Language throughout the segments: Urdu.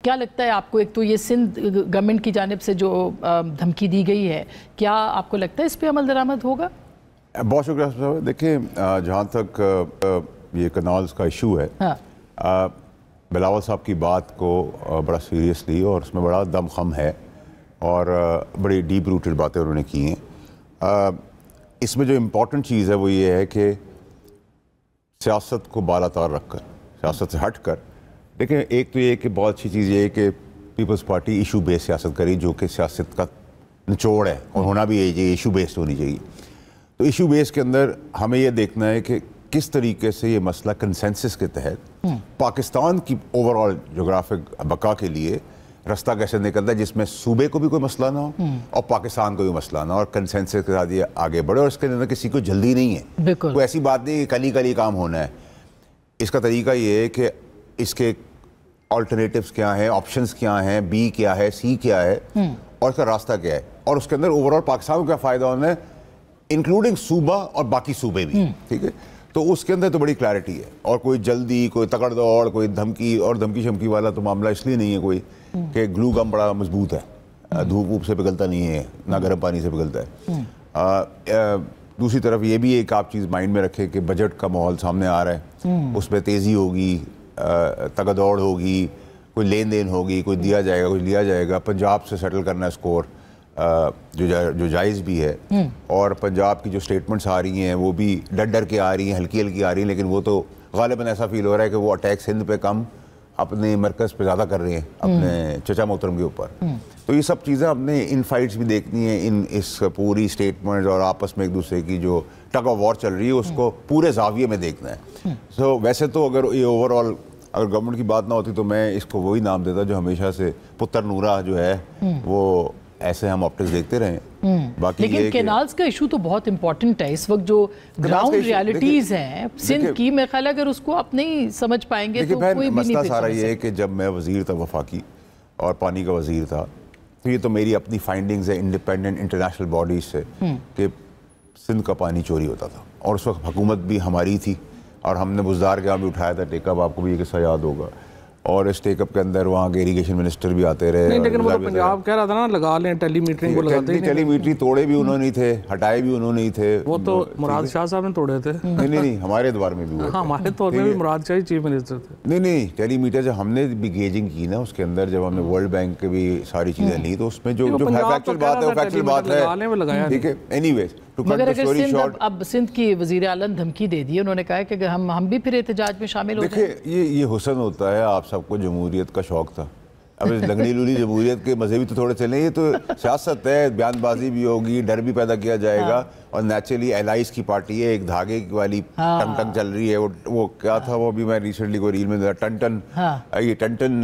کیا لگتا ہے آپ کو، ایک تو یہ سندھ گورنمنٹ کی جانب سے جو دھمکی دی گئی ہے، کیا آپ کو لگتا ہے اس پہ عمل درآمد ہوگا؟ بہت شکریہ صاحب. دیکھیں جہاں تک یہ کنالز کا ایشو ہے، بلاول صاحب کی بات کو بڑا سیریسلی اور اس میں بڑا دم خم ہے اور بڑی ڈیپ روٹڈ باتیں انہوں نے کی ہیں. اس میں جو امپورٹنٹ چیز ہے وہ یہ ہے کہ سیاست کو بالاتار رکھ کر، سیاست سے ہٹ کر، دیکھیں ایک تو یہ کہ بہت اچھی چیز یہ ہے کہ پیپلز پارٹی ایشو بیس سیاست کری، جو کہ سیاست کا نچوڑ ہے اور ہونا بھی یہ ایشو بیسڈ ہونی چاہیے. تو ایشو بیس کے اندر ہمیں یہ دیکھنا ہے کہ کس طریقے سے یہ مسئلہ کنسنسس کے تحت پاکستان کی اوور آل جغرافک بقا کے لیے رستہ کیسے نکلتا ہے، جس میں صوبے کو بھی کوئی مسئلہ نہ ہو اور پاکستان کو بھی مسئلہ نہ ہو، اور کنسنسس کے ساتھ یہ آگے بڑھے. اور اس کے اندر کسی کو جلدی نہیں ہے، کوئی ایسی بات نہیں کہ کل ہی کام ہونا ہے. اس کا طریقہ یہ ہے کہ اس کے آلٹرنیٹیوز کیا ہیں، آپشنز کیا ہیں، بی کیا ہے، سی کیا ہے اور اس کا راستہ کیا ہے، اور اس کے اندر اوور آل پاکستان کو کیا فائدہ ہونا ہے، انکلوڈنگ صوبہ اور باقی صوبے بھی. ٹھیک ہے، تو اس کے اندر تو بڑی کلیئرٹی ہے. اور کوئی جلدی، کوئی تکڑ دوڑ، کوئی دھمکی اور دھمکی شمکی والا تو معاملہ اس لیے نہیں ہے کوئی کہ گلو گم بڑا مضبوط ہے، دھوپ ووپ سے پگھلتا نہیں ہے، نہ گرم پانی سے پگھلتا ہے. دوسری طرف یہ بھی ایک آپ چیز مائنڈ میں رکھے کہ بجٹ کا ماحول سامنے آ رہا ہے، اس میں تیزی ہوگی، تگڑ دوڑ ہوگی، کوئی لین دین ہوگی، کوئی دیا جائے گا، کوئی لیا جائے گا. پنجاب سے سیٹل کرنا ہے اسکور جو جائز بھی ہے، اور پنجاب کی جو سٹیٹمنٹس آ رہی ہیں وہ بھی ڈر کے آ رہی ہیں، ہلکی ہلکی آ رہی ہیں، لیکن وہ تو غالباً ایسا فیل ہو رہا ہے کہ وہ اٹیک سندھ پہ کم اپنے مرکز پہ زیادہ کر رہے ہیں، اپنے چچا محترم کے اوپر. تو یہ سب چیزیں ہم نے ان فائٹس بھی دیکھنی ہیں، اس پوری سٹیٹمنٹس اور آپس میں ایک دوسرے کی جو ٹگ آف وار چل رہی ہے اس کو پورے زاویے میں دیکھنا ہے. ویسے تو اگر یہ اوور آل اگر گورنمنٹ کی بات نہ ہوتی تو میں اس کو وہی نام دیتا جو ہمیشہ سے پتر نورا جو ہے وہ ایسے ہم آپٹکس دیکھتے رہے ہیں. لیکن کینالز کا ایشو تو بہت امپورٹنٹ ہے اس وقت، جو گراؤنڈ ریالٹیز ہیں سندھ کی، میں خیال اگر اس کو آپ نہیں سمجھ پائیں گے تو کوئی بھی نہیں. مسئلہ سارا یہ ہے کہ جب میں وزیر تھا وفاقی اور پانی کا وزیر تھا، تو یہ تو میری اپنی فائنڈنگز ہے انڈیپینڈنٹ انٹرنیشنل باڈیز سے کہ سندھ کا پانی چوری ہوتا تھا، اور اس وقت حکومت بھی ہماری تھی اور ہم نے بزدار کے یہاں بھی اٹھایا تھا ٹیک اپ، آپ کو بھی یہ قصہ یاد ہوگا. اور اس ٹیک اپ کے اندر وہاں کے اریگیشن منسٹر بھی آتے رہے. نہیں لیکن وہ تو پنجاب کہہ رہا تھا نا لگا لیں ٹیلی میٹرنگ کو لگاتے ہی نہیں. ٹیلی میٹری توڑے بھی انہوں نے تھے، ہٹائے بھی انہوں نے تھے. وہ تو مراد شاہ صاحب نے توڑے تھے. نہیں ہمارے دوار میں بھی ہوئے. ہاں ہمارے دور میں بھی مراد شاہ ہی چیف منسٹر تھے. نہیں ٹیلی میٹر جب ہم نے بھی گیجنگ کی نا اس کے اندر، جب ہم نے ورلڈ بینک کے بھی ساری چیزیں لی، تو اس میں جو فیکچوئل بات ہے وہ فیکچوئل بات ہے. ٹھیک ہے، اینی ویز مگر اگر سندھ اب سندھ کی وزیر اعلیٰ نے دھمکی دے دی، انہوں نے کہا کہ ہم بھی پھر احتجاج میں شامل ہو جائیں. دیکھیں یہ حسن ہوتا ہے، آپ سب کو جمہوریت کا شوق تھا. اب اس لنگڑی لولی جمہوریت کے مزے بھی تو تھوڑے چلیں. یہ تو سیاست ہے، بیان بازی بھی ہوگی، ڈر بھی پیدا کیا جائے گا، اور نیچرلی ایلائز کی پارٹی ہے، ایک دھاگے والی ٹن چل رہی ہے. وہ کیا تھا وہ بھی میں ریسنٹلی کوئی ریل میں یہ ٹن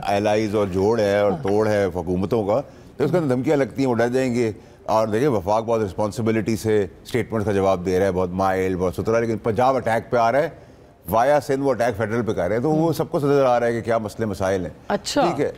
ایلائز اور جوڑ ہے اور توڑ ہے حکومتوں کا. تو اس کے اندر دھمکیاں لگتی ہیں، وہ ڈر جائیں گے. اور دیکھیں وفاق بہت رسپانسبلٹی سے اسٹیٹمنٹ کا جواب دے رہا ہے، بہت مائل، بہت ستھرا. لیکن پنجاب اٹیک پہ آ رہا ہے، وایا سندھ وہ اٹیک فیڈرل پہ کر رہے ہیں، تو وہ سب کو نظر آ رہا ہے کہ کیا مسئلے مسائل ہیں. اچھا ٹھیک ہے.